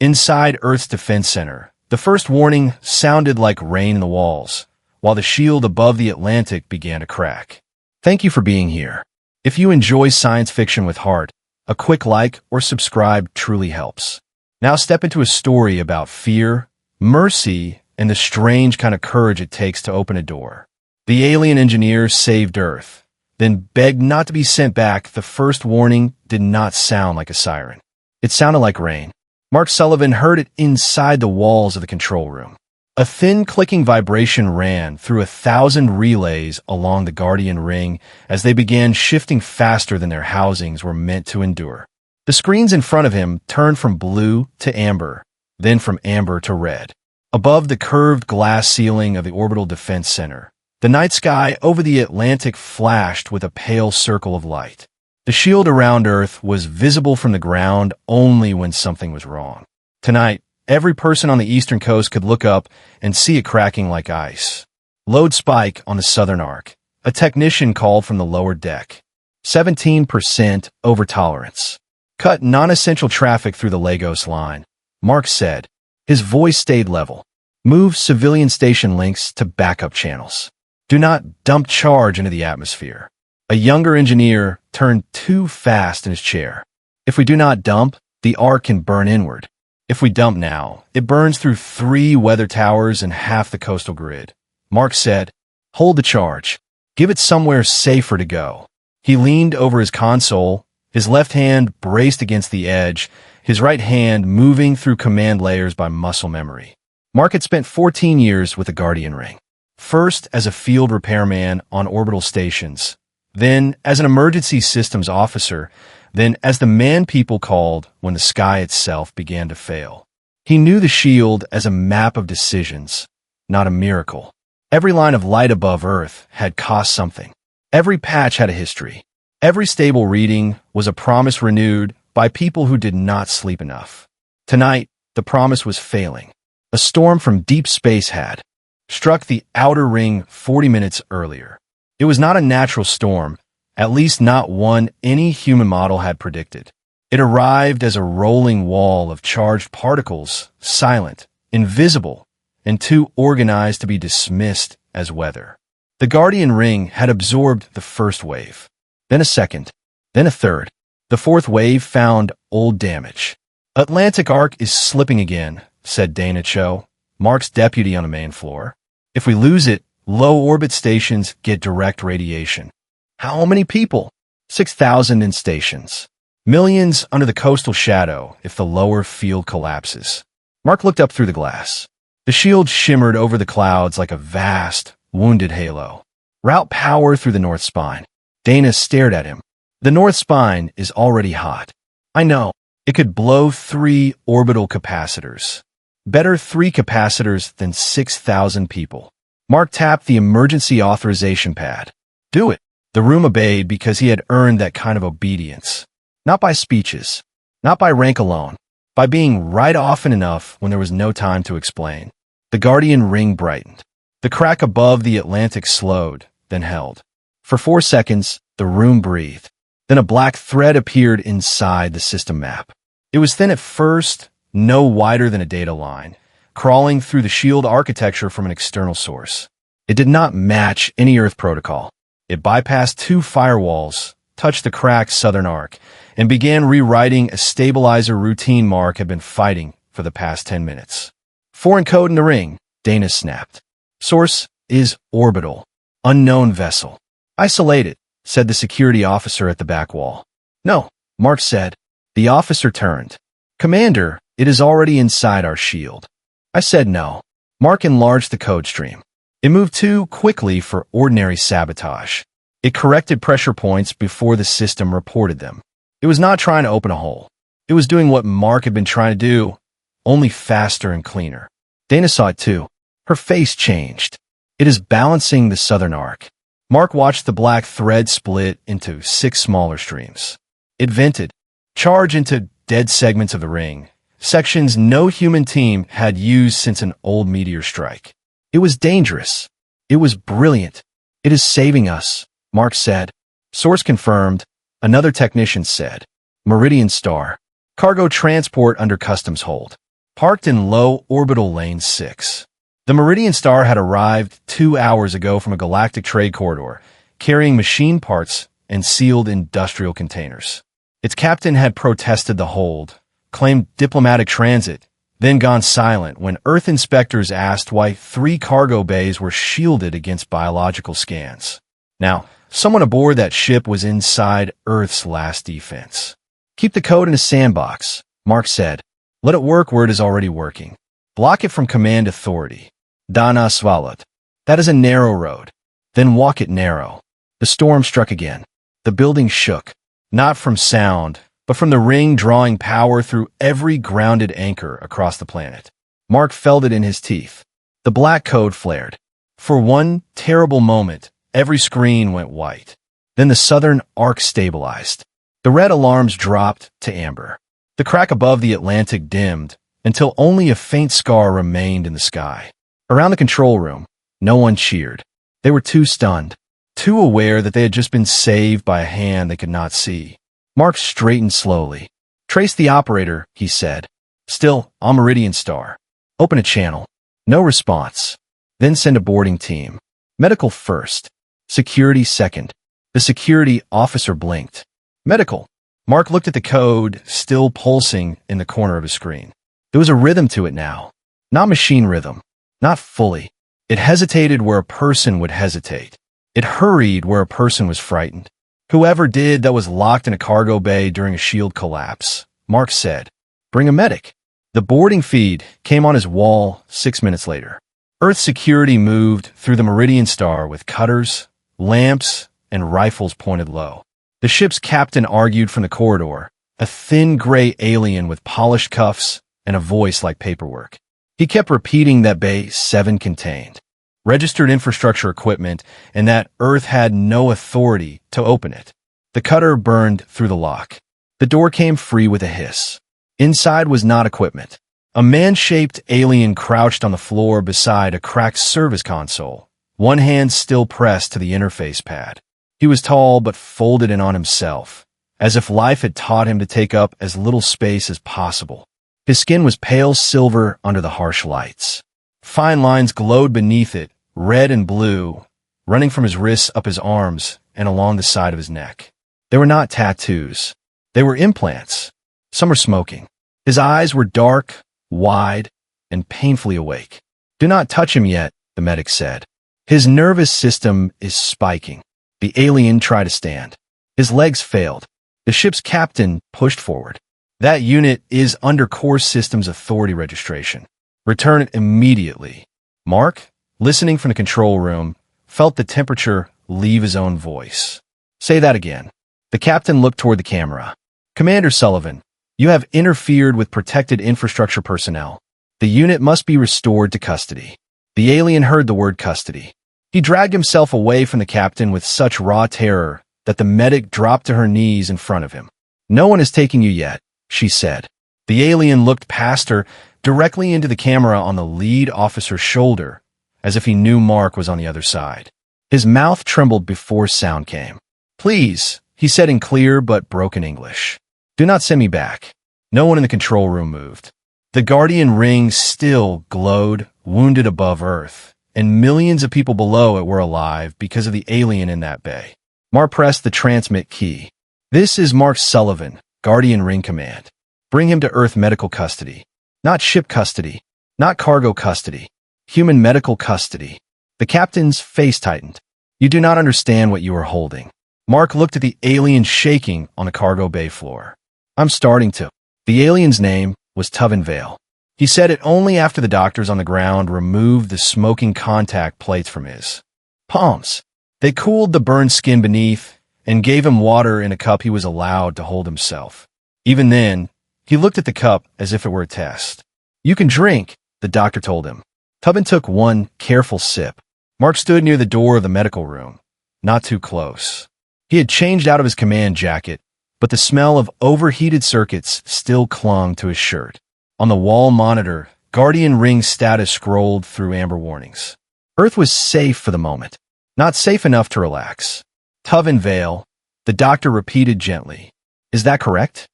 Inside Earth's Defense Center, the first warning sounded like rain in the walls, while the shield above the Atlantic began to crack. Thank you for being here. If you enjoy science fiction with heart, a quick like or subscribe truly helps. Now step into a story about fear, mercy, and the strange kind of courage it takes to open a door. The alien engineers saved Earth, then begged not to be sent back. The first warning did not sound like a siren. It sounded like rain. Mark Sullivan heard it inside the walls of the control room. A thin clicking vibration ran through 1,000 relays along the Guardian Ring as they began shifting faster than their housings were meant to endure. The screens in front of him turned from blue to amber, then from amber to red. Above the curved glass ceiling of the Orbital Defense Center, the night sky over the Atlantic flashed with a pale circle of light. The shield around Earth was visible from the ground only when something was wrong. Tonight, every person on the eastern coast could look up and see it cracking like ice. Load spike on the southern arc. A technician called from the lower deck. 17% over-tolerance. Cut non-essential traffic through the Lagos line. Mark said. His voice stayed level. Move civilian station links to backup channels. Do not dump charge into the atmosphere. A younger engineer turned too fast in his chair. If we do not dump, the arc can burn inward. If we dump now, it burns through 3 weather towers and half the coastal grid. Mark said, hold the charge. Give it somewhere safer to go. He leaned over his console, his left hand braced against the edge, his right hand moving through command layers by muscle memory. Mark had spent 14 years with the Guardian Ring. First as a field repairman on orbital stations, then as an emergency systems officer, then as the man people called when the sky itself began to fail. He knew the shield as a map of decisions, not a miracle. Every line of light above Earth had cost something. Every patch had a history. Every stable reading was a promise renewed by people who did not sleep enough. Tonight, the promise was failing. A storm from deep space had struck the outer ring 40 minutes earlier. It was not a natural storm, at least not one any human model had predicted. It arrived as a rolling wall of charged particles, silent, invisible, and too organized to be dismissed as weather. The Guardian Ring had absorbed the first wave, then a second, then a third. The fourth wave found old damage. Atlantic Arc is slipping again, said Dana Cho, Mark's deputy on the main floor. If we lose it, low-orbit stations get direct radiation. How many people? 6,000 in stations. Millions under the coastal shadow if the lower field collapses. Mark looked up through the glass. The shield shimmered over the clouds like a vast, wounded halo. Route power through the north spine. Dana stared at him. The north spine is already hot. I know. It could blow 3 orbital capacitors. Better 3 capacitors than 6,000 people. Mark tapped the emergency authorization pad. Do it. The room obeyed because he had earned that kind of obedience. Not by speeches, not by rank alone, by being right often enough when there was no time to explain. The Guardian Ring brightened. The crack above the Atlantic slowed, then held. For 4 seconds, the room breathed. Then a black thread appeared inside the system map. It was thin at first, no wider than a data line, crawling through the shield architecture from an external source. It did not match any Earth protocol. It bypassed 2 firewalls, touched the cracked southern arc, and began rewriting a stabilizer routine Mark had been fighting for the past 10 minutes. Foreign code in the ring, Dana snapped. Source is orbital. Unknown vessel. Isolated, said the security officer at the back wall. No, Mark said. The officer turned. Commander, it is already inside our shield. I said no. Mark enlarged the code stream. It moved too quickly for ordinary sabotage. It corrected pressure points before the system reported them. It was not trying to open a hole. It was doing what Mark had been trying to do, only faster and cleaner. Dana saw it too. Her face changed. It is balancing the southern arc. Mark watched the black thread split into 6 smaller streams. It vented, charged into dead segments of the ring, sections no human team had used since an old meteor strike. It was dangerous. It was brilliant. It is saving us, Mark said. Source confirmed. Another technician said. Meridian Star. Cargo transport under customs hold. parked in low orbital lane 6. The Meridian Star had arrived 2 hours ago from a galactic trade corridor, carrying machine parts and sealed industrial containers. Its captain had protested the hold, claimed diplomatic transit, then gone silent when Earth inspectors asked why 3 cargo bays were shielded against biological scans. Now, someone aboard that ship was inside Earth's last defense. Keep the code in a sandbox, Mark said. Let it work where it is already working. Block it from command authority. Dana Svalat. That is a narrow road. Then walk it narrow. The storm struck again. The building shook, not from sound, but from the ring drawing power through every grounded anchor across the planet. Mark felt it in his teeth. The black code flared. For one terrible moment, every screen went white. Then the southern arc stabilized. The red alarms dropped to amber. The crack above the Atlantic dimmed until only a faint scar remained in the sky. Around the control room, no one cheered. They were too stunned, too aware that they had just been saved by a hand they could not see. Mark straightened slowly. Trace the operator, he said. Still, on Meridian Star. Open a channel. No response. Then send a boarding team. Medical first. Security second. The security officer blinked. Medical. Mark looked at the code, still pulsing in the corner of his screen. There was a rhythm to it now. Not machine rhythm. Not fully. It hesitated where a person would hesitate. It hurried where a person was frightened. Whoever did that was locked in a cargo bay during a shield collapse, Mark said. Bring a medic. The boarding feed came on his wall 6 minutes later. Earth security moved through the Meridian Star with cutters, lamps, and rifles pointed low. The ship's captain argued from the corridor, a thin gray alien with polished cuffs and a voice like paperwork. He kept repeating that Bay 7 contained registered infrastructure equipment and that Earth had no authority to open it. The cutter burned through the lock. The door came free with a hiss. Inside was not equipment. A man-shaped alien crouched on the floor beside a cracked service console, one hand still pressed to the interface pad. He was tall but folded in on himself, as if life had taught him to take up as little space as possible. His skin was pale silver under the harsh lights. Fine lines glowed beneath it, red and blue, running from his wrists up his arms and along the side of his neck. They were not tattoos. They were implants. Some were smoking. His eyes were dark, wide, and painfully awake. Do not touch him yet, the medic said. His nervous system is spiking. The alien tried to stand. His legs failed. The ship's captain pushed forward. That unit is under Core Systems Authority registration. Return it immediately. Mark, listening from the control room, felt the temperature leave his own voice. Say that again. The captain looked toward the camera. Commander Sullivan, you have interfered with protected infrastructure personnel. The unit must be restored to custody. The alien heard the word custody. He dragged himself away from the captain with such raw terror that the medic dropped to her knees in front of him. No one is taking you yet, she said. The alien looked past her, directly into the camera on the lead officer's shoulder, as if he knew Mark was on the other side. His mouth trembled before sound came. Please, he said in clear but broken English. Do not send me back. No one in the control room moved. The Guardian ring still glowed, wounded above Earth, and millions of people below it were alive because of the alien in that bay. Mark pressed the transmit key. This is Mark Sullivan, Guardian Ring Command. Bring him to Earth medical custody. Not ship custody, not cargo custody, human medical custody. The captain's face tightened. You do not understand what you are holding. Mark looked at the alien shaking on the cargo bay floor. I'm starting to. The alien's name was Tovin Vale. He said it only after the doctors on the ground removed the smoking contact plates from his palms. They cooled the burned skin beneath and gave him water in a cup he was allowed to hold himself. Even then, he looked at the cup as if it were a test. You can drink, the doctor told him. Tovin took one careful sip. Mark stood near the door of the medical room, not too close. He had changed out of his command jacket, but the smell of overheated circuits still clung to his shirt. On the wall monitor, Guardian Ring status scrolled through amber warnings. Earth was safe for the moment, not safe enough to relax. Tovin Vale, the doctor repeated gently. Is that correct?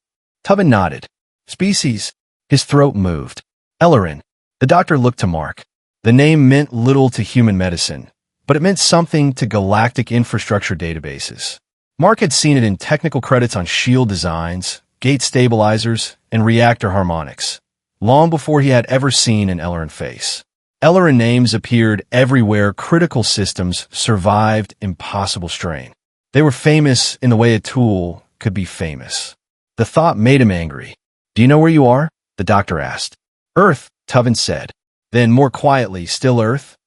Tovin nodded. Species. His throat moved. Ellerin. The doctor looked to Mark. The name meant little to human medicine, but it meant something to galactic infrastructure databases. Mark had seen it in technical credits on shield designs, gate stabilizers, and reactor harmonics, long before he had ever seen an Ellerin face. Ellerin names appeared everywhere critical systems survived impossible strain. They were famous in the way a tool could be famous. The thought made him angry. "Do you know where you are?" the doctor asked. "Earth," Tovin said. Then more quietly, "Still Earth?"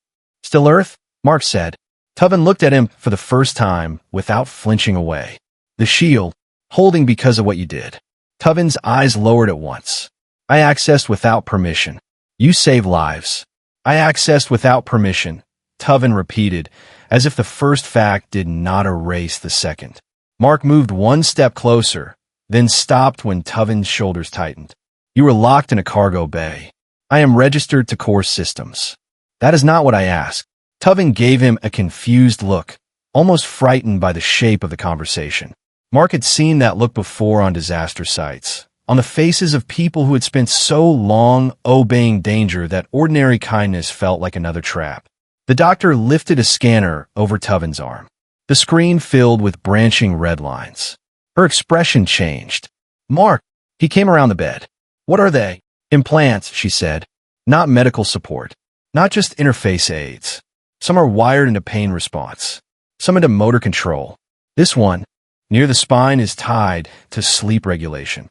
"Still Earth?" Mark said. Tovin looked at him for the first time without flinching away. "The shield, holding because of what you did." Tovin's eyes lowered at once. "I accessed without permission. You saved lives." "I accessed without permission," Tovin repeated, as if the first fact did not erase the second. Mark moved one step closer, then stopped when Tovin's shoulders tightened. "You were locked in a cargo bay. I am registered to core systems." "That is not what I asked." Tovin gave him a confused look, almost frightened by the shape of the conversation. Mark had seen that look before on disaster sites, on the faces of people who had spent so long obeying danger that ordinary kindness felt like another trap. The doctor lifted a scanner over Tovin's arm. The screen filled with branching red lines. Her expression changed. "Mark," he came around the bed. "What are they?" "Implants," she said. "Not medical support. Not just interface aids. Some are wired into pain response. Some into motor control. This one, near the spine, is tied to sleep regulation."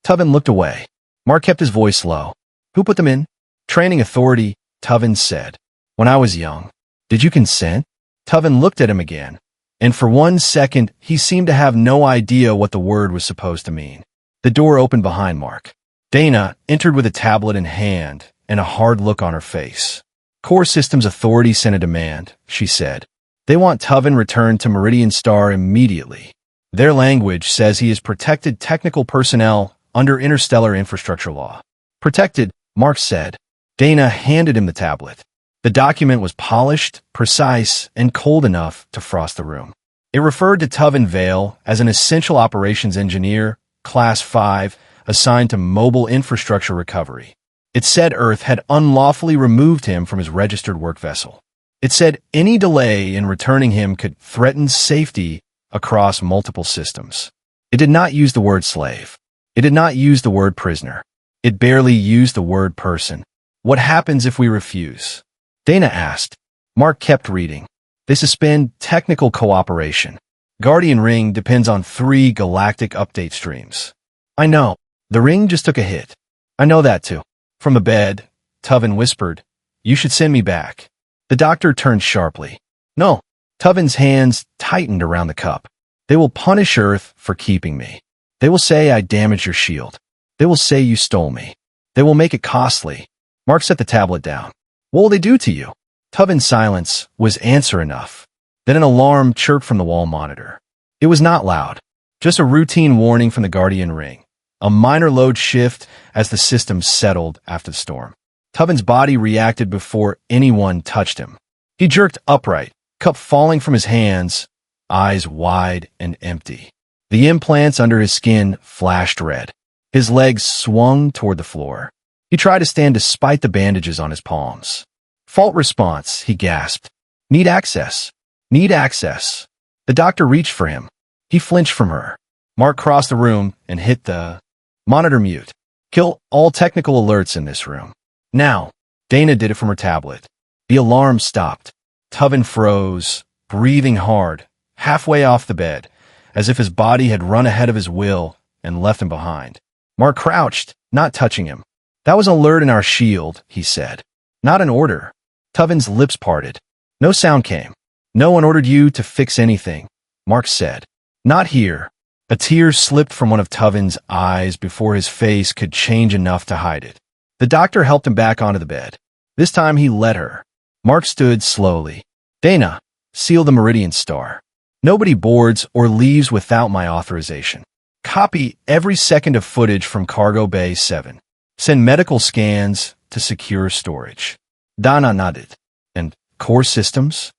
Tovin looked away. Mark kept his voice low. "Who put them in?" "Training authority," Tovin said. "When I was young." "Did you consent?" Tovin looked at him again, and for 1 second he seemed to have no idea what the word was supposed to mean. The door opened behind Mark. Dana entered with a tablet in hand and a hard look on her face. "Core Systems Authority sent a demand," she said. "They want Tovin returned to Meridian Star immediately. Their language says he is protected technical personnel under interstellar infrastructure law." "Protected," Mark said. Dana handed him the tablet. The document was polished, precise, and cold enough to frost the room. It referred to Tovin Vale as an essential operations engineer, Class 5, assigned to mobile infrastructure recovery. It said Earth had unlawfully removed him from his registered work vessel. It said any delay in returning him could threaten safety across multiple systems. It did not use the word slave. It did not use the word prisoner. It barely used the word person. "What happens if we refuse?" Dana asked. Mark kept reading. "They suspend technical cooperation. Guardian Ring depends on 3 galactic update streams." "I know. The ring just took a hit." "I know that too." From the bed, Tovin whispered, "You should send me back." The doctor turned sharply. "No." Tovin's hands tightened around the cup. "They will punish Earth for keeping me. They will say I damaged your shield. They will say you stole me. They will make it costly." Mark set the tablet down. "What will they do to you?" Tovin's silence was answer enough. Then an alarm chirped from the wall monitor. It was not loud, just a routine warning from the Guardian Ring. A minor load shift as the system settled after the storm. Tovin's body reacted before anyone touched him. He jerked upright, cup falling from his hands, eyes wide and empty. The implants under his skin flashed red. His legs swung toward the floor. He tried to stand despite the bandages on his palms. "Fault response," he gasped. "Need access. Need access." The doctor reached for him. He flinched from her. Mark crossed the room and hit the monitor mute. "Kill all technical alerts in this room. Now." Dana did it from her tablet. The alarm stopped. Tovin froze, breathing hard, halfway off the bed, as if his body had run ahead of his will and left him behind. Mark crouched, not touching him. "That was an alert in our shield," he said. "Not an order." Tovin's lips parted. No sound came. "No one ordered you to fix anything," Mark said. "Not here." A tear slipped from one of Tovin's eyes before his face could change enough to hide it. The doctor helped him back onto the bed. This time he let her. Mark stood slowly. "Dana, seal the Meridian Star. Nobody boards or leaves without my authorization. Copy every second of footage from Cargo Bay 7. Send medical scans to secure storage." Dana nodded. "And core systems?"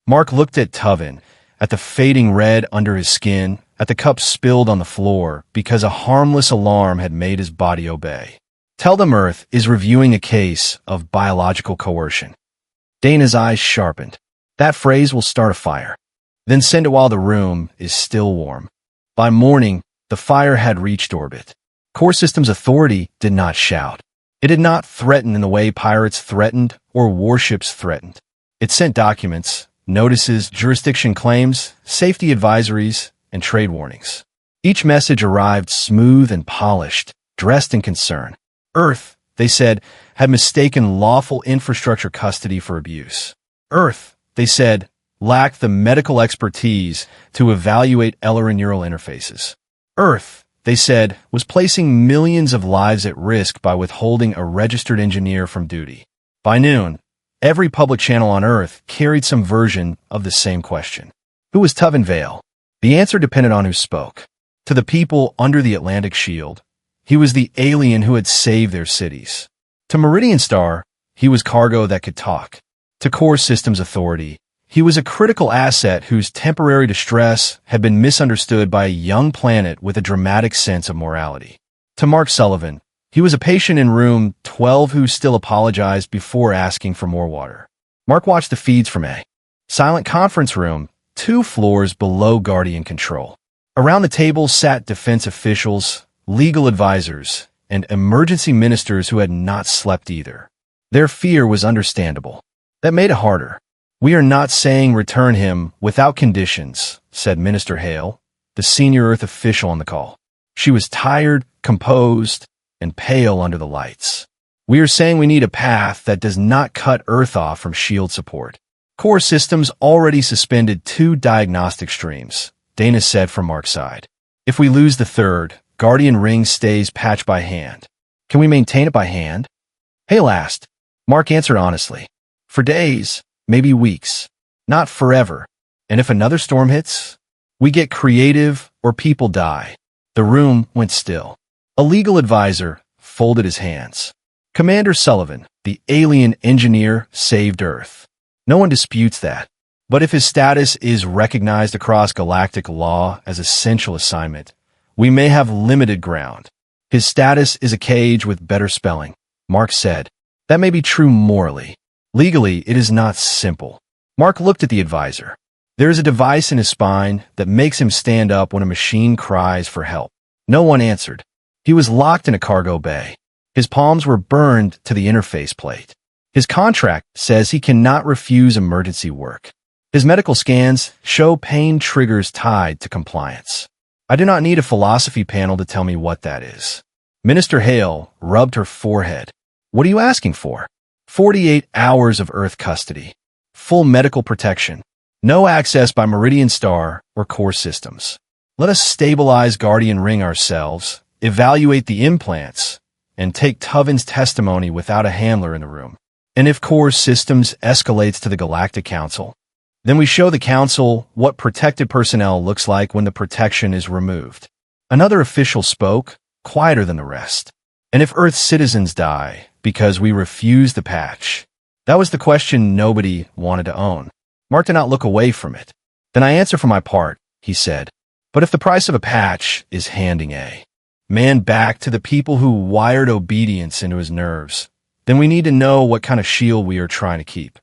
Mark looked at Tovin, at the fading red under his skin, at the cup spilled on the floor because a harmless alarm had made his body obey. Tell them Earth is reviewing a case of biological coercion. Dana's eyes sharpened. That phrase will start a fire. Then send it while the room is still warm. By morning, the fire had reached orbit. Core Systems Authority did not shout. It did not threaten in the way pirates threatened or warships threatened. It sent documents, notices, jurisdiction claims, safety advisories, and trade warnings. Each message arrived smooth and polished, dressed in concern. Earth, they said, had mistaken lawful infrastructure custody for abuse. Earth, they said, lacked the medical expertise to evaluate Ellerin neural interfaces. Earth, they said, was placing millions of lives at risk by withholding a registered engineer from duty. By noon, every public channel on Earth carried some version of the same question. Who was Tovin Vale? The answer depended on who spoke. To the people under the Atlantic Shield, he was the alien who had saved their cities. To Meridian Star, he was cargo that could talk. To Core Systems Authority, he was a critical asset whose temporary distress had been misunderstood by a young planet with a dramatic sense of morality. To Mark Sullivan, he was a patient in room 12 who still apologized before asking for more water. Mark watched the feeds from a silent conference room 2 floors below Guardian control. Around the table sat defense officials, legal advisors, and emergency ministers who had not slept either. Their fear was understandable. That made it harder. "We are not saying return him without conditions," said Minister Hale, the senior Earth official on the call. She was tired, composed, and pale under the lights. "We are saying we need a path that does not cut Earth off from shield support." Core Systems already suspended 2 diagnostic streams, Dana said from Mark's side. "If we lose the third, Guardian Ring stays patched by hand. Can we maintain it by hand?" Hale asked. Mark answered honestly. "For days, maybe weeks. Not forever. And if another storm hits, we get creative or people die." The room went still. A legal advisor folded his hands. "Commander Sullivan, the alien engineer, saved Earth. No one disputes that. But if his status is recognized across galactic law as essential assignment, we may have limited ground. His status is a cage with better spelling," Mark said. "That may be true morally. Legally, it is not simple." Mark looked at the advisor. There is a device in his spine that makes him stand up when a machine cries for help. No one answered. He was locked in a cargo bay. His palms were burned to the interface plate. His contract says he cannot refuse emergency work. His medical scans show pain triggers tied to compliance. "I do not need a philosophy panel to tell me what that is." Minister Hale rubbed her forehead. "What are you asking for?" 48 hours of Earth custody. Full medical protection. No access by Meridian Star or Core Systems. Let us stabilize Guardian Ring ourselves, evaluate the implants, and take Tovin's testimony without a handler in the room. And if Core Systems escalates to the Galactic Council, then we show the Council what protected personnel looks like when the protection is removed. Another official spoke, quieter than the rest. "And if Earth's citizens die because we refuse the patch?" That was the question nobody wanted to own. Mark did not look away from it. "Then I answer for my part," he said. "But if the price of a patch is handing a man back to the people who wired obedience into his nerves, then we need to know what kind of shield we are trying to keep."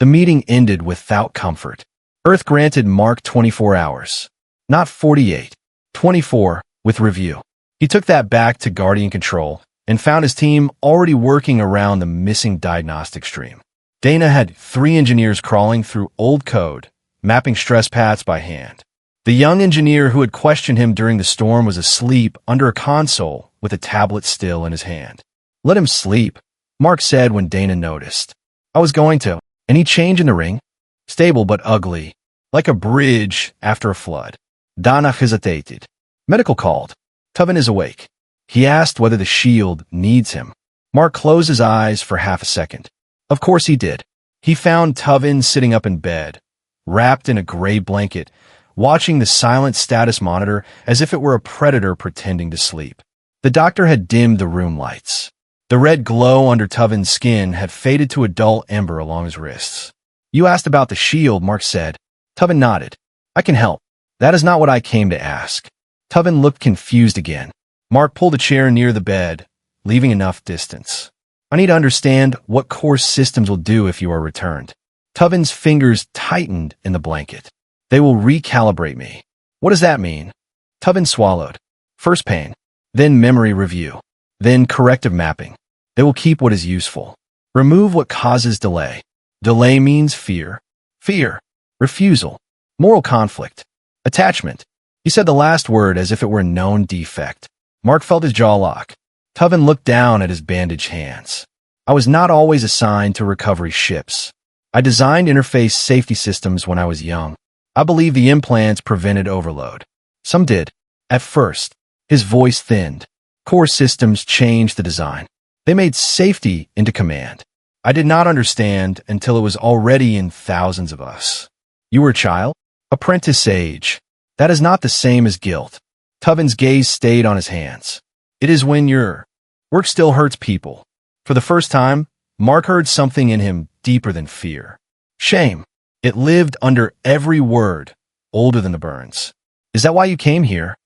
The meeting ended without comfort. Earth granted Mark 24 hours. Not 48. 24, with review. He took that back to Guardian Control and found his team already working around the missing diagnostic stream. Dana had 3 engineers crawling through old code, mapping stress paths by hand. The young engineer who had questioned him during the storm was asleep under a console with a tablet still in his hand. "Let him sleep," Mark said when Dana noticed. "I was going to." "Any change in the ring?" "Stable but ugly, like a bridge after a flood." Dana hesitated. Medical called. "Tovin is awake." He asked whether the shield needs him. Mark closed his eyes for half a second. Of course he did. He found Tovin sitting up in bed, wrapped in a gray blanket, watching the silent status monitor as if it were a predator pretending to sleep. The doctor had dimmed the room lights. The red glow under Tovin's skin had faded to a dull ember along his wrists. "You asked about the shield," Mark said. Tovin nodded. "I can help. That is not what I came to ask." Tovin looked confused again. Mark pulled a chair near the bed, leaving enough distance. I need to understand what core systems will do if you are returned. Tovin's fingers tightened in the blanket. They will recalibrate me. What does that mean? Tovin swallowed. First pain, then memory review, then corrective mapping. They will keep what is useful. Remove what causes delay. Delay means fear. Fear. Refusal. Moral conflict. Attachment. He said the last word as if it were a known defect. Mark felt his jaw lock. Tovin looked down at his bandaged hands. I was not always assigned to recovery ships. I designed interface safety systems when I was young. I believe the implants prevented overload. Some did. At first, his voice thinned. Core systems changed the design. They made safety into command. I did not understand until it was already in thousands of us. You were a child? Apprentice age. That is not the same as guilt. Tovin's gaze stayed on his hands. It is when your work still hurts people. For the first time, Mark heard something in him deeper than fear. Shame. It lived under every word, older than the burns. Is that why you came here?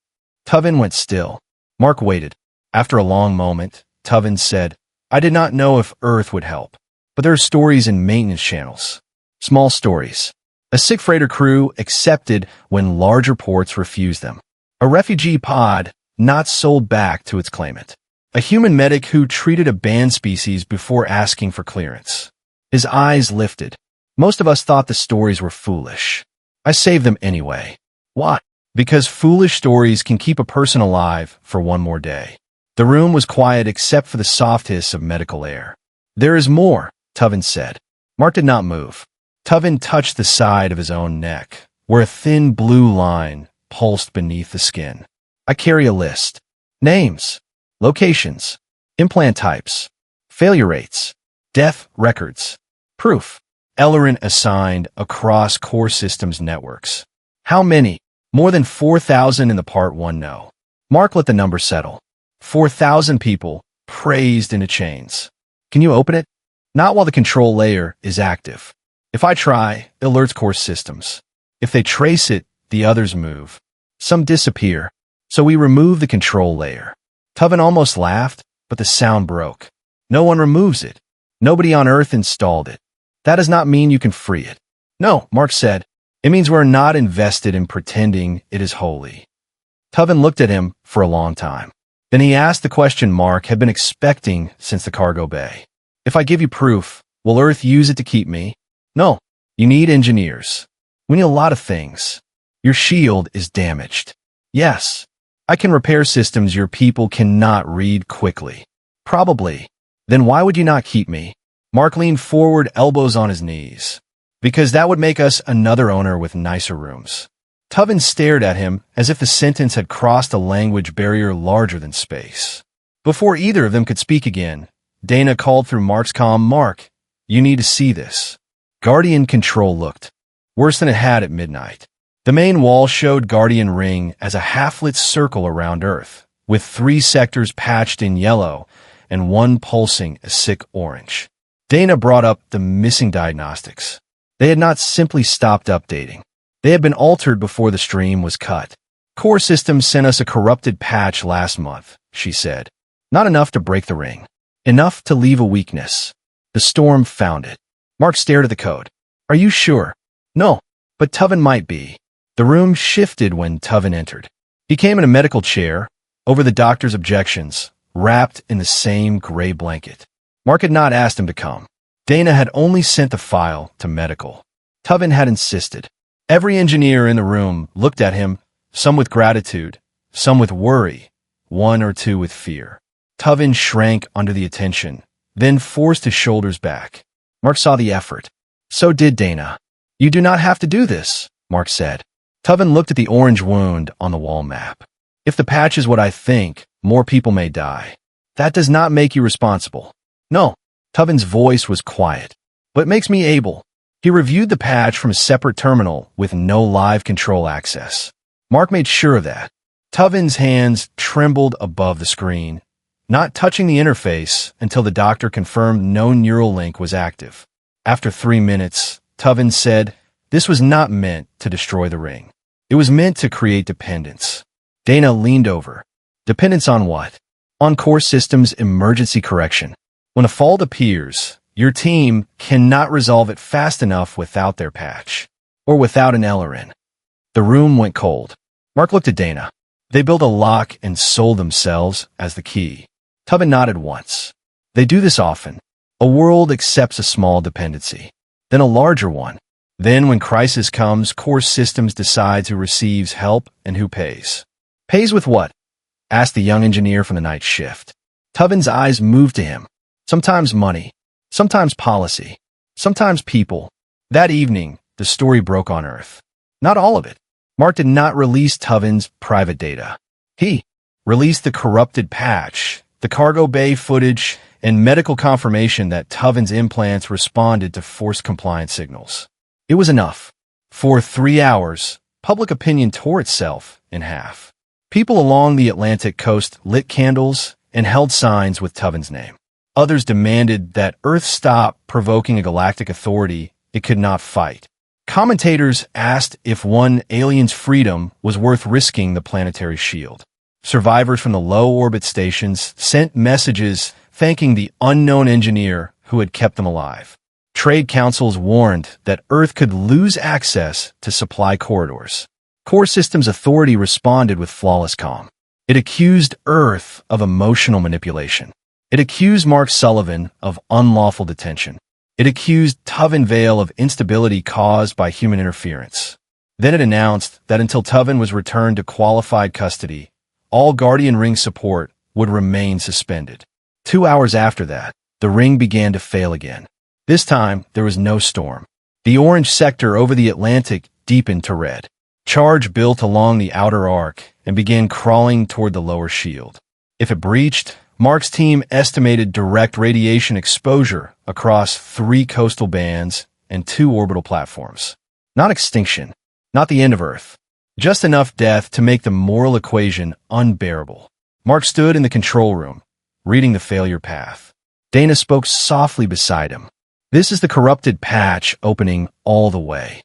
Tovin went still. Mark waited. After a long moment, Tovin said, I did not know if Earth would help, but there are stories in maintenance channels. Small stories. A sick freighter crew accepted when larger ports refused them. A refugee pod not sold back to its claimant. A human medic who treated a banned species before asking for clearance. His eyes lifted. Most of us thought the stories were foolish. I saved them anyway. Why? Because foolish stories can keep a person alive for one more day. The room was quiet except for the soft hiss of medical air. There is more, Tovin said. Mark did not move. Tovin touched the side of his own neck, where a thin blue line pulsed beneath the skin. I carry a list. Names, locations, implant types, failure rates, death records, proof. Ellerin assigned across core systems networks. How many? More than 4,000 in the Part 1 no. Mark let the number settle. 4,000 people, praised into chains. Can you open it? Not while the control layer is active. If I try, it alerts core systems. If they trace it, the others move. Some disappear, so we remove the control layer. Tovin almost laughed, but the sound broke. No one removes it. Nobody on Earth installed it. That does not mean you can free it. No, Mark said. It means we're not invested in pretending it is holy. Tovin looked at him for a long time. Then he asked the question Mark had been expecting since the cargo bay. If I give you proof, will Earth use it to keep me? No. You need engineers. We need a lot of things. Your shield is damaged. Yes. I can repair systems your people cannot read quickly. Probably. Then why would you not keep me? Mark leaned forward, elbows on his knees. Because that would make us another owner with nicer rooms. Tovin stared at him as if the sentence had crossed a language barrier larger than space. Before either of them could speak again, Dana called through Mark's comm, Mark, you need to see this. Guardian control looked worse than it had at midnight. The main wall showed Guardian Ring as a half-lit circle around Earth, with 3 sectors patched in yellow and 1 pulsing a sick orange. Dana brought up the missing diagnostics. They had not simply stopped updating. They had been altered before the stream was cut. Core Systems sent us a corrupted patch last month, she said. Not enough to break the ring. Enough to leave a weakness. The storm found it. Mark stared at the code. Are you sure? No, but Tovin might be. The room shifted when Tovin entered. He came in a medical chair, over the doctor's objections, wrapped in the same gray blanket. Mark had not asked him to come. Dana had only sent the file to medical. Tovin had insisted. Every engineer in the room looked at him, some with gratitude, some with worry, 1 or 2 with fear. Tovin shrank under the attention, then forced his shoulders back. Mark saw the effort. So did Dana. You do not have to do this, Mark said. Tovin looked at the orange wound on the wall map. If the patch is what I think, more people may die. That does not make you responsible. No. Tovin's voice was quiet. But it makes me able. He reviewed the patch from a separate terminal with no live control access. Mark made sure of that. Tovin's hands trembled above the screen, not touching the interface until the doctor confirmed no neural link was active. After 3 minutes, Tovin said, this was not meant to destroy the ring. It was meant to create dependence. Dana leaned over. Dependence on what? On core systems emergency correction. When a fault appears, your team cannot resolve it fast enough without their patch, or without an LRN. The room went cold. Mark looked at Dana. They built a lock and sold themselves as the key. Tovin nodded once. They do this often. A world accepts a small dependency, then a larger one. Then when crisis comes, core systems decides who receives help and who pays. Pays with what? Asked the young engineer from the night shift. Tovin's eyes moved to him. Sometimes money, sometimes policy, sometimes people. That evening, the story broke on Earth. Not all of it. Mark did not release Tovin's private data. He released the corrupted patch, the cargo bay footage, and medical confirmation that Tovin's implants responded to forced compliance signals. It was enough. For 3 hours, public opinion tore itself in half. People along the Atlantic coast lit candles and held signs with Tovin's name. Others demanded that Earth stop provoking a galactic authority it could not fight. Commentators asked if one alien's freedom was worth risking the planetary shield. Survivors from the low-orbit stations sent messages thanking the unknown engineer who had kept them alive. Trade councils warned that Earth could lose access to supply corridors. Core Systems Authority responded with flawless calm. It accused Earth of emotional manipulation. It accused Mark Sullivan of unlawful detention. It accused Tovin Vale of instability caused by human interference. Then it announced that until Tovin was returned to qualified custody, all Guardian Ring support would remain suspended. 2 hours after that, the ring began to fail again. This time, there was no storm. The orange sector over the Atlantic deepened to red. Charge built along the outer arc and began crawling toward the lower shield. If it breached, Mark's team estimated direct radiation exposure across 3 coastal bands and 2 orbital platforms. Not extinction, not the end of Earth, just enough death to make the moral equation unbearable. Mark stood in the control room, reading the failure path. Dana spoke softly beside him. This is the corrupted patch opening all the way.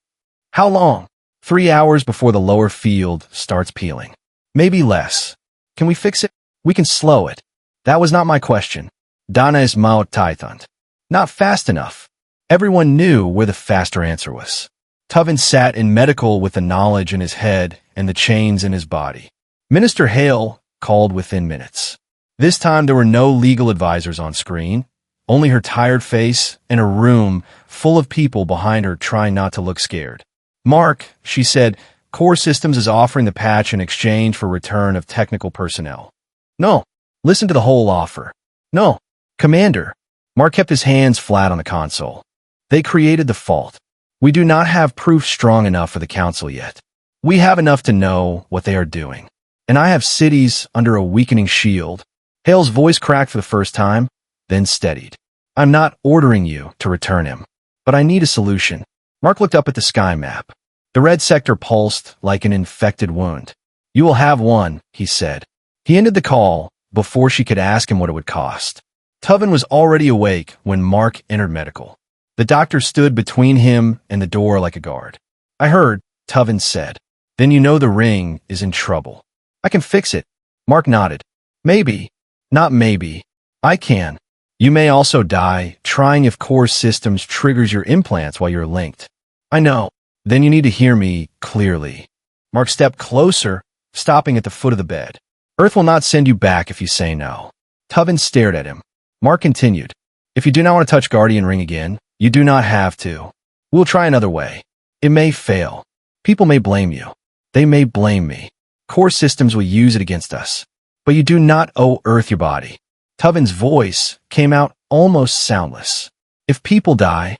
How long? 3 hours before the lower field starts peeling. Maybe less. Can we fix it? We can slow it. That was not my question. Dana is maut taithant. Not fast enough. Everyone knew where the faster answer was. Tovin sat in medical with the knowledge in his head and the chains in his body. Minister Hale called within minutes. This time there were no legal advisors on screen, only her tired face and a room full of people behind her trying not to look scared. Mark, she said, Core Systems is offering the patch in exchange for return of technical personnel. No. Listen to the whole offer. No. Commander. Mark kept his hands flat on the console. They created the fault. We do not have proof strong enough for the Council yet. We have enough to know what they are doing. And I have cities under a weakening shield. Hale's voice cracked for the first time, then steadied. I'm not ordering you to return him, but I need a solution. Mark looked up at the sky map. The red sector pulsed like an infected wound. You will have one, he said. He ended the call before she could ask him what it would cost. Tovin was already awake when Mark entered medical. The doctor stood between him and the door like a guard. I heard, Tovin said. Then you know the ring is in trouble. I can fix it. Mark nodded. Maybe. Not maybe. I can. You may also die trying if Core Systems triggers your implants while you're linked. I know. Then you need to hear me clearly. Mark stepped closer, stopping at the foot of the bed. Earth will not send you back if you say no. Tovin stared at him. Mark continued. If you do not want to touch Guardian Ring again, you do not have to. We'll try another way. It may fail. People may blame you. They may blame me. Core Systems will use it against us. But you do not owe Earth your body. Tovin's voice came out almost soundless. If people die,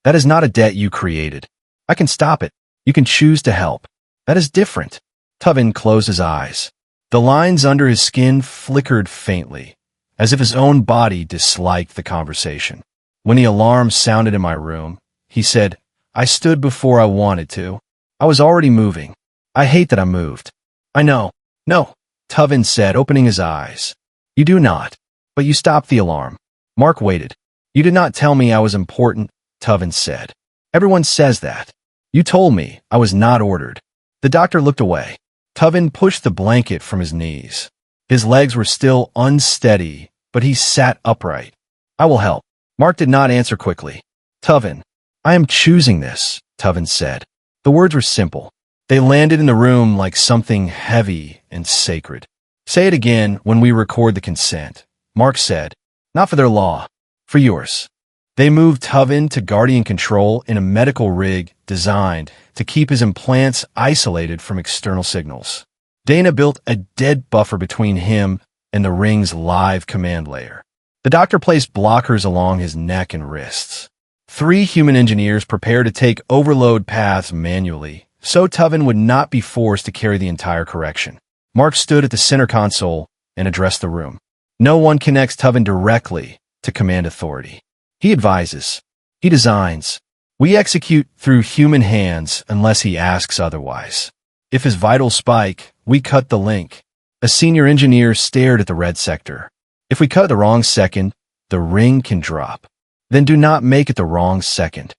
that is not a debt you created. I can stop it. You can choose to help. That is different. Tovin closed his eyes. The lines under his skin flickered faintly, as if his own body disliked the conversation. When the alarm sounded in my room, he said, I stood before I wanted to. I was already moving. I hate that I moved. I know. No, Tovin said, opening his eyes. You do not. But you stopped the alarm. Mark waited. You did not tell me I was important, Tovin said. Everyone says that. You told me I was not ordered. The doctor looked away. Tovin pushed the blanket from his knees. His legs were still unsteady, but he sat upright. I will help. Mark did not answer quickly. Tovin, I am choosing this, Tovin said. The words were simple. They landed in the room like something heavy and sacred. Say it again when we record the consent, Mark said. Not for their law, for yours. They moved Tovin to Guardian Control in a medical rig designed to keep his implants isolated from external signals. Dana built a dead buffer between him and the ring's live command layer. The doctor placed blockers along his neck and wrists. 3 human engineers prepared to take overload paths manually, so Tovin would not be forced to carry the entire correction. Mark stood at the center console and addressed the room. No one connects Tovin directly to command authority. He advises. He designs. We execute through human hands unless he asks otherwise. If his vitals spike, we cut the link. A senior engineer stared at the red sector. If we cut the wrong second, the ring can drop. Then do not make it the wrong second.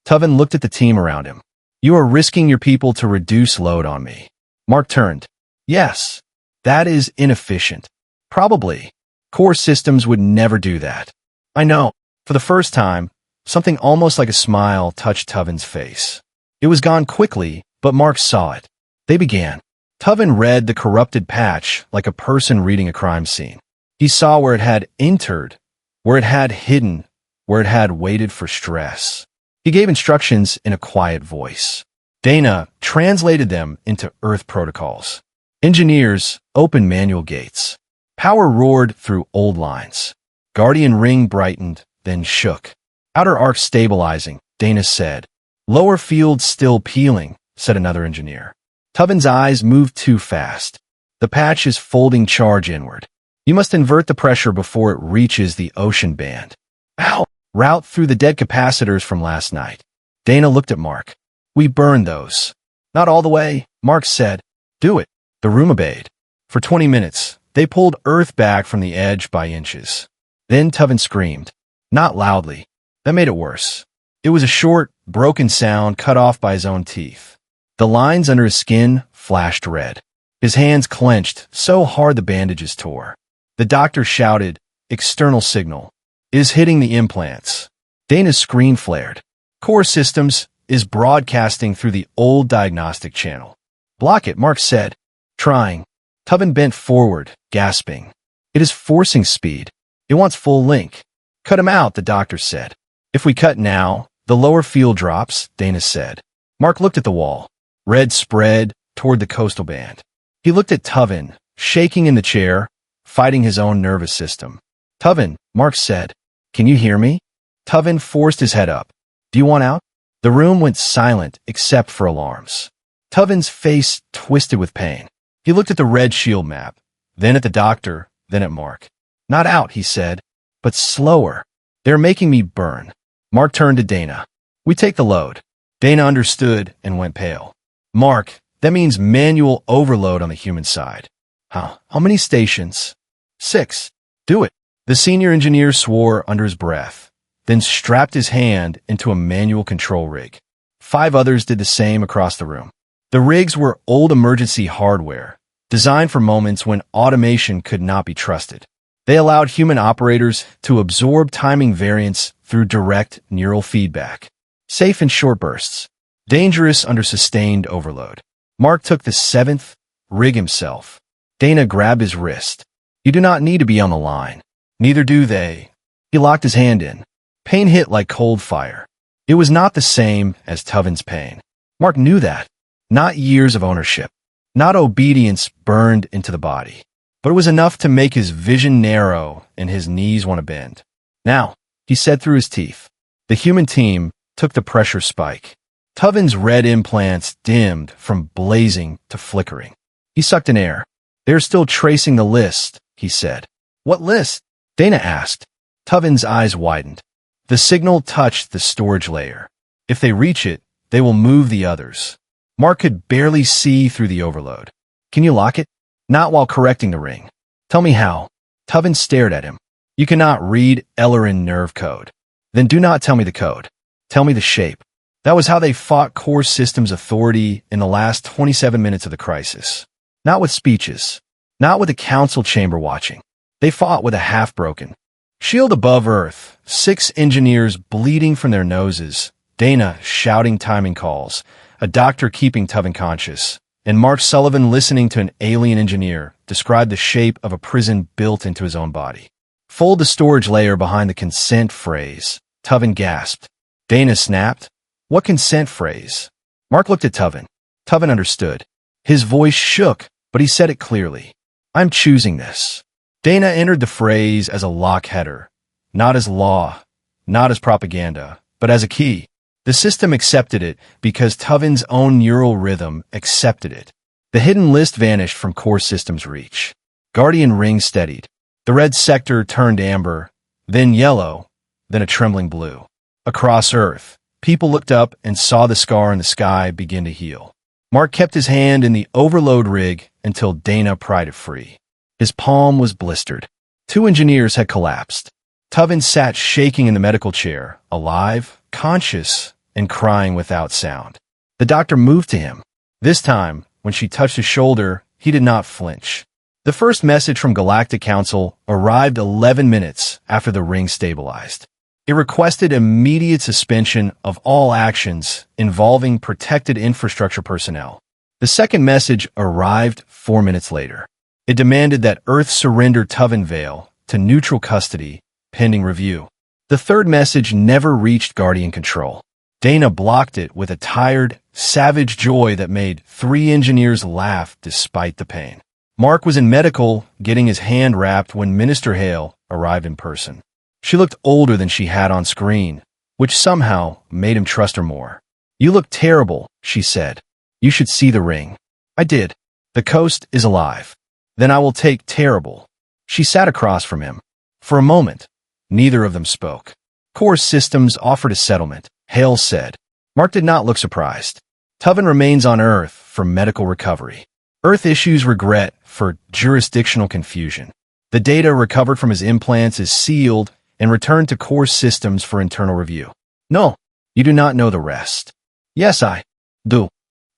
Tovin looked at the team around him. You are risking your people to reduce load on me. Mark turned. Yes, that is inefficient. Probably. Core systems would never do that. I know. For the first time, something almost like a smile touched Tovin's face. It was gone quickly, but Mark saw it. They began. Tovin read the corrupted patch like a person reading a crime scene. He saw where it had entered, where it had hidden, where it had waited for stress. He gave instructions in a quiet voice. Dana translated them into Earth protocols. Engineers opened manual gates. Power roared through old lines. Guardian ring brightened, then shook. Outer arc stabilizing, Dana said. Lower field still peeling, said another engineer. Tovin's eyes moved too fast. The patch is folding charge inward. You must invert the pressure before it reaches the ocean band. Ow! Route through the dead capacitors from last night. Dana looked at Mark. We burned those. Not all the way, Mark said. Do it. The room obeyed. For 20 minutes, they pulled Earth back from the edge by inches. Then Tovin screamed. Not loudly. That made it worse. It was a short, broken sound cut off by his own teeth. The lines under his skin flashed red. His hands clenched so hard the bandages tore. The doctor shouted, external signal. Is hitting the implants. Dana's screen flared. Core systems is broadcasting through the old diagnostic channel. Block it, Mark said. Trying. Tovin bent forward, gasping. It is forcing speed. It wants full link. Cut him out, the doctor said. If we cut now, the lower field drops, Dana said. Mark looked at the wall. Red spread toward the coastal band. He looked at Tovin, shaking in the chair, fighting his own nervous system. Tovin, Mark said. Can you hear me? Tovin forced his head up. Do you want out? The room went silent except for alarms. Tovin's face twisted with pain. He looked at the red shield map, then at the doctor, then at Mark. Not out, he said, but slower. They're making me burn. Mark turned to Dana. We take the load. Dana understood and went pale. Mark, that means manual overload on the human side. How many stations? 6. Do it. The senior engineer swore under his breath, then strapped his hand into a manual control rig. 5 others did the same across the room. The rigs were old emergency hardware, designed for moments when automation could not be trusted. They allowed human operators to absorb timing variance through direct neural feedback. Safe in short bursts. Dangerous under sustained overload. Mark took the 7th rig himself. Dana grabbed his wrist. You do not need to be on the line. Neither do they. He locked his hand in. Pain hit like cold fire. It was not the same as Tovin's pain. Mark knew that. Not years of ownership. Not obedience burned into the body. But it was enough to make his vision narrow and his knees want to bend. Now, he said through his teeth. The human team took the pressure spike. Tovin's red implants dimmed from blazing to flickering. He sucked in air. They're still tracing the list, he said. What list? Dana asked. Tovin's eyes widened. The signal touched the storage layer. If they reach it, they will move the others. Mark could barely see through the overload. Can you lock it? Not while correcting the ring. Tell me how. Tovin stared at him. You cannot read Ellerin nerve code. Then do not tell me the code. Tell me the shape. That was how they fought Core Systems Authority in the last 27 minutes of the crisis. Not with speeches. not with the council chamber watching. They fought with a half-broken shield above Earth, 6 engineers bleeding from their noses, Dana shouting timing calls, a doctor keeping Tovin conscious, and Mark Sullivan listening to an alien engineer describe the shape of a prison built into his own body. Fold the storage layer behind the consent phrase. Tovin gasped. Dana snapped. What consent phrase? Mark looked at Tovin. Tovin understood. His voice shook, but he said it clearly. I'm choosing this. Dana entered the phrase as a lock header, not as law, not as propaganda, but as a key. The system accepted it because Tovin's own neural rhythm accepted it. The hidden list vanished from core system's reach. Guardian ring steadied. The red sector turned amber, then yellow, then a trembling blue. Across Earth, people looked up and saw the scar in the sky begin to heal. Mark kept his hand in the overload rig until Dana pried it free. His palm was blistered. 2 engineers had collapsed. Tovin sat shaking in the medical chair, alive, conscious, and crying without sound. The doctor moved to him. This time, when she touched his shoulder, he did not flinch. The first message from Galactic Council arrived 11 minutes after the ring stabilized. It requested immediate suspension of all actions involving protected infrastructure personnel. The second message arrived 4 minutes later. It demanded that Earth surrender Tovin Vale to neutral custody, pending review. The third message never reached Guardian control. Dana blocked it with a tired, savage joy that made 3 engineers laugh despite the pain. Mark was in medical, getting his hand wrapped when Minister Hale arrived in person. She looked older than she had on screen, which somehow made him trust her more. You look terrible, she said. You should see the ring. I did. The coast is alive. Then I will take terrible. She sat across from him. For a moment, neither of them spoke. Core Systems offered a settlement, Hale said. Mark did not look surprised. Tovin remains on Earth for medical recovery. Earth issues regret for jurisdictional confusion. The data recovered from his implants is sealed and returned to Core Systems for internal review. No, you do not know the rest. Yes, I do.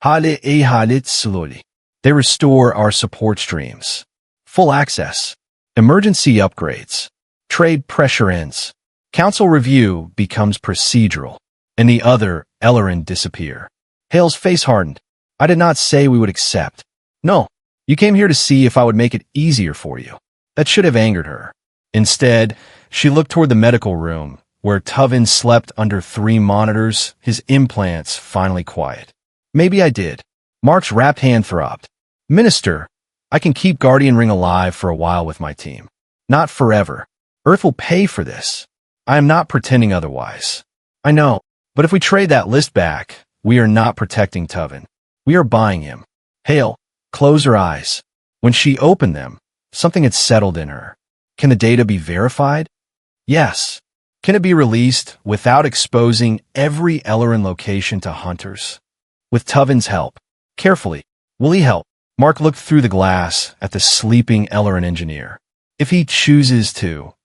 Halit slowly. They restore our support streams. Full access. Emergency upgrades. Trade pressure ends. Council review becomes procedural. And the other Ellerin disappear. Hale's face hardened. I did not say we would accept. No, you came here to see if I would make it easier for you. That should have angered her. Instead, she looked toward the medical room, where Tovin slept under 3 monitors, his implants finally quiet. Maybe I did. Mark's wrapped hand throbbed. Minister, I can keep Guardian Ring alive for a while with my team. Not forever. Earth will pay for this. I am not pretending otherwise. I know, but if we trade that list back, we are not protecting Tovin. We are buying him. Hale, close her eyes. When she opened them, something had settled in her. Can the data be verified? Yes. Can it be released without exposing every Ellerin location to hunters? With Tovin's help. Carefully. Will he help? Mark looked through the glass at the sleeping Ellerin engineer. If he chooses to,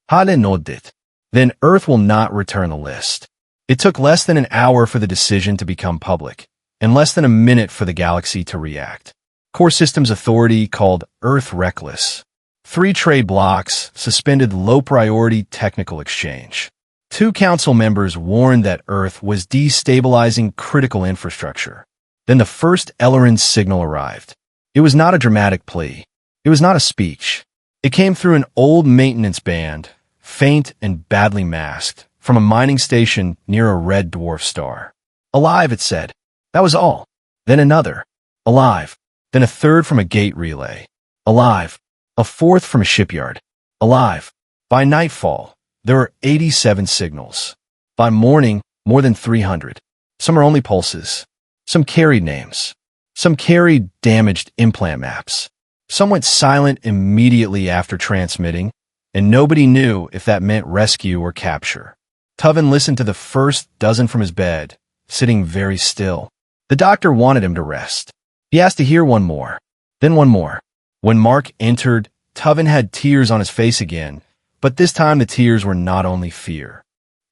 then Earth will not return the list. It took less than an hour for the decision to become public, and less than a minute for the galaxy to react. Core Systems Authority called Earth reckless. 3 trade blocks suspended low-priority technical exchange. 2 council members warned that Earth was destabilizing critical infrastructure. Then the first Ellerin signal arrived. It was not a dramatic plea. It was not a speech. It came through an old maintenance band, faint and badly masked, from a mining station near a red dwarf star. Alive, it said. That was all. Then another. Alive. Then a third from a gate relay. Alive. A fourth from a shipyard. Alive. By nightfall, there were 87 signals. By morning, more than 300. Some are only pulses. Some carried names. Some carried damaged implant maps. Some went silent immediately after transmitting, and nobody knew if that meant rescue or capture. Tovin listened to the first dozen from his bed, sitting very still. The doctor wanted him to rest. He asked to hear one more, then one more. When Mark entered, Tovin had tears on his face again, but this time the tears were not only fear.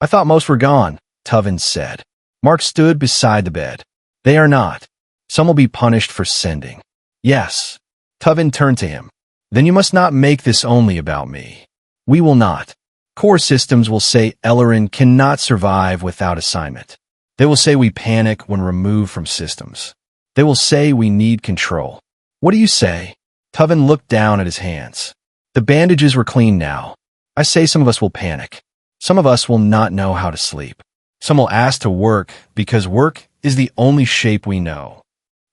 I thought most were gone, Tovin said. Mark stood beside the bed. They are not. Some will be punished for sending. Yes. Tovin turned to him. Then you must not make this only about me. We will not. Core systems will say Ellerin cannot survive without assignment. They will say we panic when removed from systems. They will say we need control. What do you say? Tovin looked down at his hands. The bandages were clean now. I say some of us will panic. Some of us will not know how to sleep. Some will ask to work because work is the only shape we know.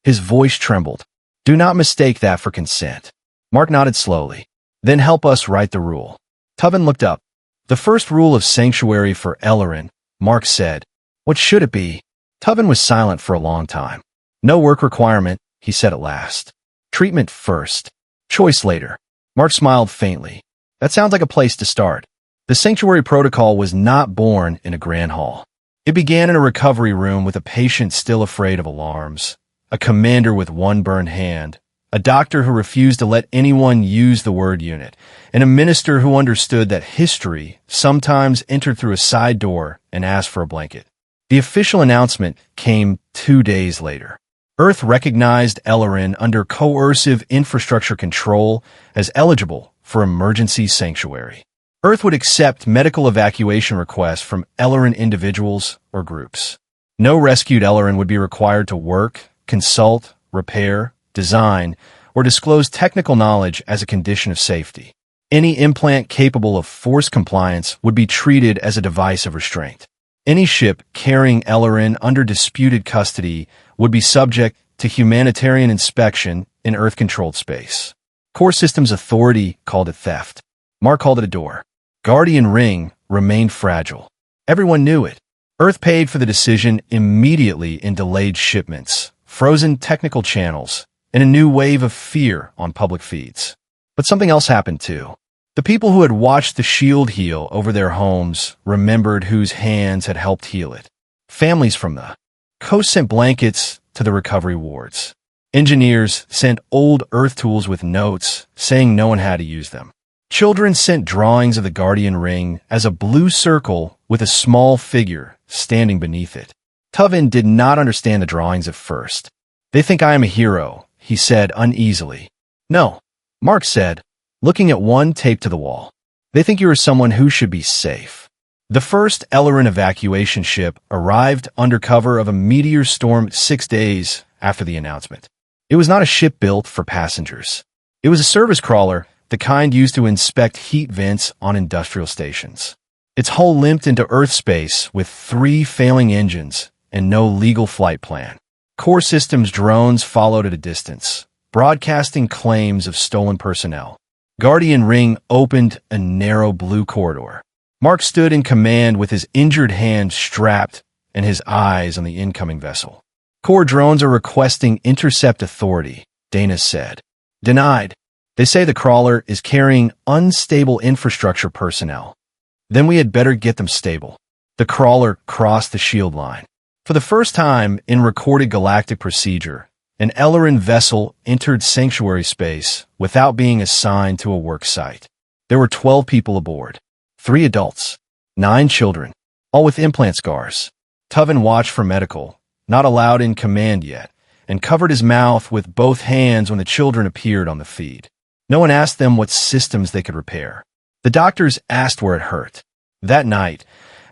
His voice trembled. Do not mistake that for consent. Mark nodded slowly. Then help us write the rule. Tovin looked up. The first rule of sanctuary for Ellerin, Mark said. What should it be? Tovin was silent for a long time. No work requirement, he said at last. Treatment first. Choice later. Mark smiled faintly. That sounds like a place to start. The sanctuary protocol was not born in a grand hall. It began in a recovery room with a patient still afraid of alarms, a commander with one burned hand, a doctor who refused to let anyone use the word unit, and a minister who understood that history sometimes entered through a side door and asked for a blanket. The official announcement came 2 days later. Earth recognized Ellerin under coercive infrastructure control as eligible for emergency sanctuary. Earth would accept medical evacuation requests from Ellerin individuals or groups. No rescued Ellerin would be required to work, consult, repair, design, or disclose technical knowledge as a condition of safety. Any implant capable of force compliance would be treated as a device of restraint. Any ship carrying Ellerin under disputed custody would be subject to humanitarian inspection in Earth-controlled space. Core Systems Authority called it theft. Mark called it a door. Guardian Ring remained fragile. Everyone knew it. Earth paid for the decision immediately in delayed shipments, frozen technical channels, and a new wave of fear on public feeds. But something else happened too. The people who had watched the shield heal over their homes remembered whose hands had helped heal it. Families from the coast sent blankets to the recovery wards. Engineers sent old Earth tools with notes saying no one had to use them. Children sent drawings of the Guardian Ring as a blue circle with a small figure standing beneath it. Tovin did not understand the drawings at first. They think I am a hero, he said uneasily. No, Mark said, looking at one taped to the wall. They think you are someone who should be safe. The first Ellerin evacuation ship arrived under cover of a meteor storm 6 days after the announcement. It was not a ship built for passengers. It was a service crawler, the kind used to inspect heat vents on industrial stations. Its hull limped into Earth space with 3 failing engines and no legal flight plan. Core Systems drones followed at a distance, broadcasting claims of stolen personnel. Guardian Ring opened a narrow blue corridor. Mark stood in command with his injured hand strapped and his eyes on the incoming vessel. Core drones are requesting intercept authority, Dana said. Denied. They say the crawler is carrying unstable infrastructure personnel. Then we had better get them stable. The crawler crossed the shield line. For the first time in recorded galactic procedure, an Ellerin vessel entered sanctuary space without being assigned to a work site. There were 12 people aboard, 3 adults, 9 children, all with implant scars. Tovin watched for medical, not allowed in command yet, and covered his mouth with both hands when the children appeared on the feed. No one asked them what systems they could repair. The doctors asked where it hurt. That night,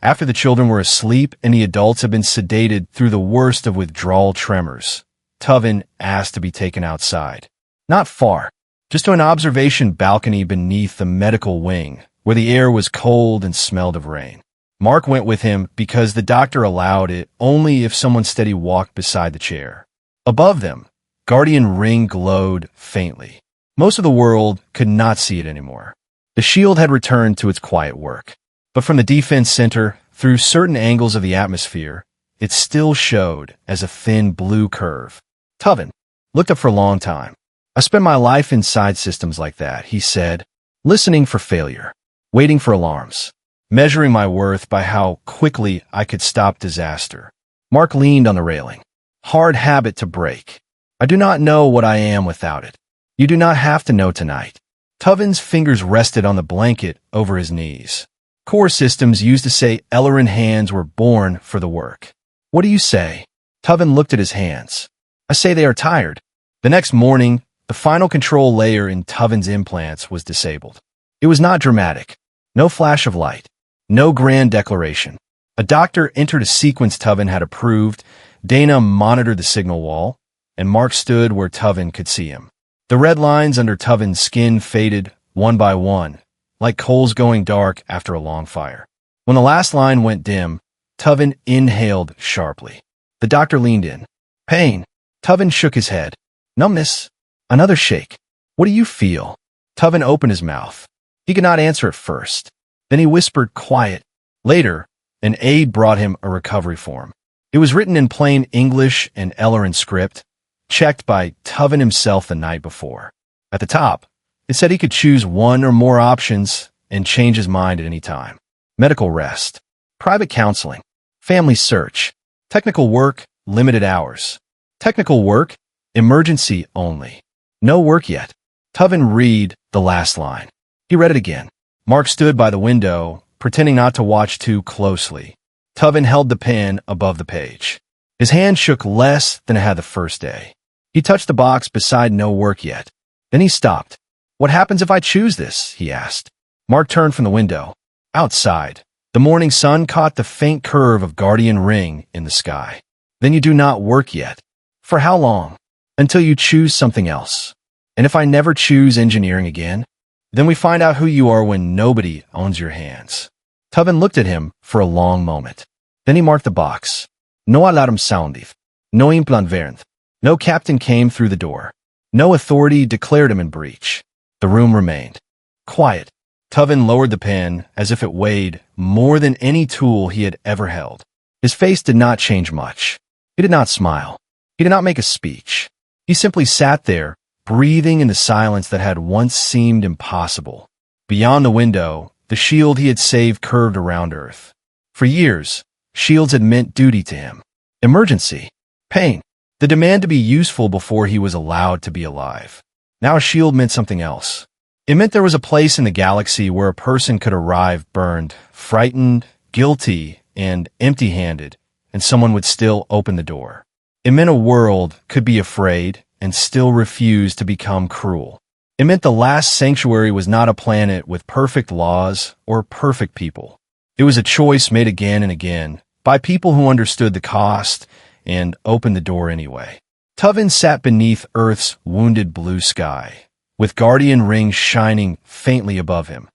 after the children were asleep and the adults had been sedated through the worst of withdrawal tremors, Tovin asked to be taken outside. Not far, just to an observation balcony beneath the medical wing, where the air was cold and smelled of rain. Mark went with him because the doctor allowed it only if someone steady walked beside the chair. Above them, Guardian Ring glowed faintly. Most of the world could not see it anymore. The shield had returned to its quiet work. But from the defense center, through certain angles of the atmosphere, it still showed as a thin blue curve. Tovin looked up for a long time. I spent my life inside systems like that, he said, listening for failure, waiting for alarms, measuring my worth by how quickly I could stop disaster. Mark leaned on the railing. Hard habit to break. I do not know what I am without it. You do not have to know tonight. Tovin's fingers rested on the blanket over his knees. Core Systems used to say Ellerin hands were born for the work. What do you say? Tovin looked at his hands. I say they are tired. The next morning, The final control layer in Tovin's implants was disabled. It was not dramatic. No flash of light. No grand declaration. A doctor entered a sequence Tovin had approved, Dana monitored the signal wall, and Mark stood where Tovin could see him. The red lines under Tovin's skin faded one by one, like coals going dark after a long fire. When the last line went dim, Tovin inhaled sharply. The doctor leaned in. Pain. Tovin shook his head. Numbness. Another shake. What do you feel? Tovin opened his mouth. He could not answer at first. Then he whispered quiet. Later, an aide brought him a recovery form. It was written in plain English and Ellerin script, checked by Tovin himself the night before. At the top, it said he could choose one or more options and change his mind at any time. Medical rest, private counseling, family search, technical work, limited hours. Technical work, emergency only. No work yet. Tovin read the last line. He read it again. Mark stood by the window, pretending not to watch too closely. Tovin held the pen above the page. His hand shook less than it had the first day. He touched the box beside no work yet. Then he stopped. What happens if I choose this? He asked. Mark turned from the window. Outside, the morning sun caught the faint curve of Guardian Ring in the sky. Then you do not work yet. For how long? Until you choose something else. And if I never choose engineering again? Then we find out who you are when nobody owns your hands. Tovin looked at him for a long moment. Then he marked the box. No alarm sounded. No implant während. No captain came through the door. No authority declared him in breach. The room remained quiet. Tovin lowered the pen as if it weighed more than any tool he had ever held. His face did not change much. He did not smile. He did not make a speech. He simply sat there, breathing in the silence that had once seemed impossible. Beyond the window, the shield he had saved curved around Earth. For years, shields had meant duty to him. Emergency. Pain. The demand to be useful before he was allowed to be alive. Now a shield meant something else. It meant there was a place in the galaxy where a person could arrive burned, frightened, guilty, and empty-handed, and someone would still open the door. It meant a world could be afraid and still refuse to become cruel. It meant the last sanctuary was not a planet with perfect laws or perfect people. It was a choice made again and again by people who understood the cost and opened the door anyway. Tovin sat beneath Earth's wounded blue sky, with Guardian Ring shining faintly above him.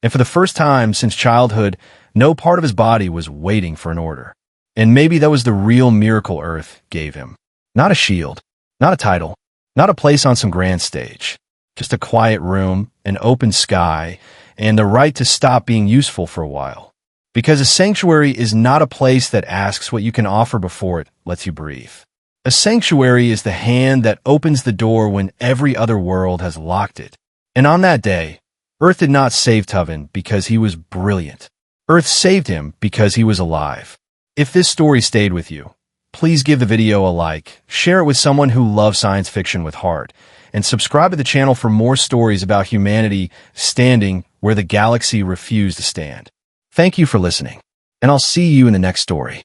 And for the first time since childhood, no part of his body was waiting for an order. And maybe that was the real miracle Earth gave him. Not a shield, not a title, not a place on some grand stage. Just a quiet room, an open sky, and the right to stop being useful for a while. Because a sanctuary is not a place that asks what you can offer before it lets you breathe. A sanctuary is the hand that opens the door when every other world has locked it. And on that day, Earth did not save Tovin because he was brilliant. Earth saved him because he was alive. If this story stayed with you, please give the video a like, share it with someone who loves science fiction with heart, and subscribe to the channel for more stories about humanity standing where the galaxy refused to stand. Thank you for listening, and I'll see you in the next story.